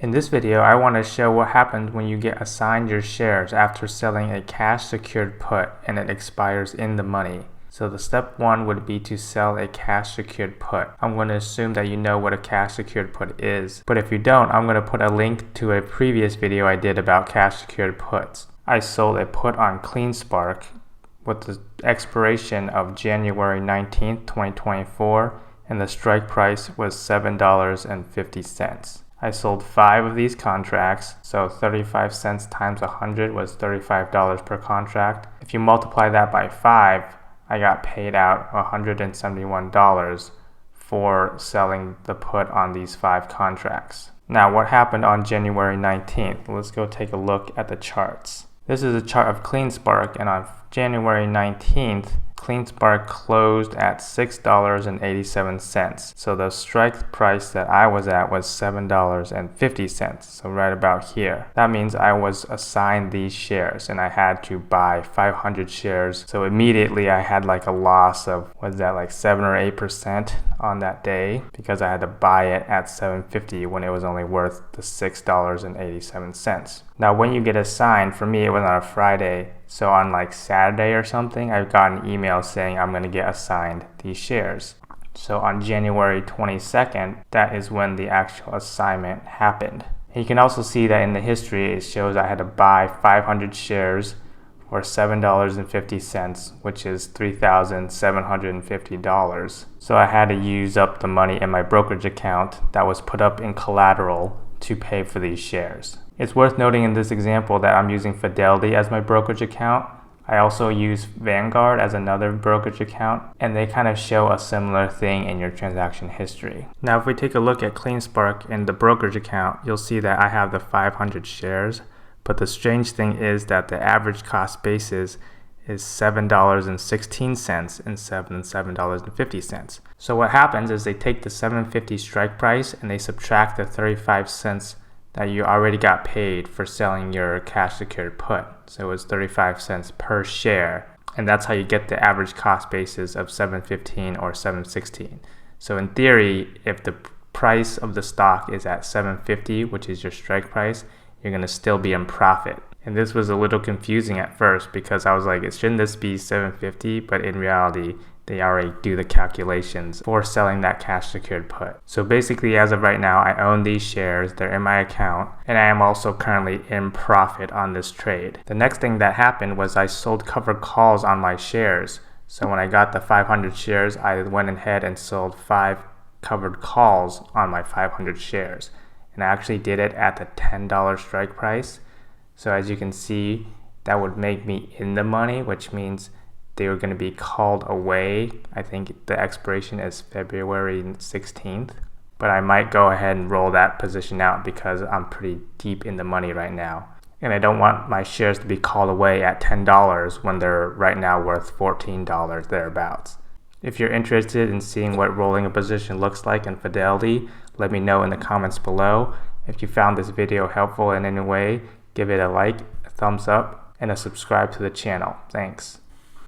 In this video, I want to show what happens when you get assigned your shares after selling a cash secured put and it expires in the money. So the step one would be to sell a cash secured put. I'm going to assume that you know what a cash secured put is, but if you don't, I'm going to put a link to a previous video I did about cash secured puts. I sold a put on CleanSpark with the expiration of January 19th, 2024, and the strike price was $7.50. I sold 5 of these contracts, so 35 cents times 100 was $35 per contract. If you multiply that by 5, I got paid out $171 for selling the put on these 5 contracts. Now, what happened on January 19th? Let's go take a look at the charts. This is a chart of CleanSpark, and on January 19th, CleanSpark closed at $6.87. So the strike price that I was at was $7.50. So right about here. That means I was assigned these shares and I had to buy 500 shares. So immediately I had like a loss of, was that like 7 or 8% on that day because I had to buy it at $7.50 when it was only worth the $6.87. Now when you get assigned, for me it was on a Friday. So on like Saturday or something, I got an email saying I'm going to get assigned these shares. So on January 22nd, that is when the actual assignment happened. And you can also see that in the history, it shows I had to buy 500 shares for $7.50, which is $3,750. So I had to use up the money in my brokerage account that was put up in collateral to pay for these shares. It's worth noting in this example that I'm using Fidelity as my brokerage account. I also use Vanguard as another brokerage account, and they kind of show a similar thing in your transaction history. Now, if we take a look at CleanSpark in the brokerage account, you'll see that I have the 500 shares, but the strange thing is that the average cost basis is $7.16 instead of $7.50. So what happens is they take the $7.50 strike price and they subtract the 35 cents that you already got paid for selling your cash secured put. So it was 35 cents per share. And that's how you get the average cost basis of $7.15 or $7.16. So in theory, if the price of the stock is at $7.50, which is your strike price, you're going to still be in profit. And this was a little confusing at first because I was like, shouldn't this be $7.50? But in reality, they already do the calculations for selling that cash secured put. So basically, as of right now, I own these shares, they're in my account, and I am also currently in profit on this trade. The next thing that happened was I sold covered calls on my shares. So when I got the 500 shares, I went ahead and sold 5 covered calls on my 500 shares. And I actually did it at the $10 strike price. So as you can see, that would make me in the money, which means they were going to be called away. I think the expiration is February 16th, but I might go ahead and roll that position out because I'm pretty deep in the money right now. And I don't want my shares to be called away at $10 when they're right now worth $14 thereabouts. If you're interested in seeing what rolling a position looks like in Fidelity, let me know in the comments below. If you found this video helpful in any way, give it a like, a thumbs up, and a subscribe to the channel. Thanks.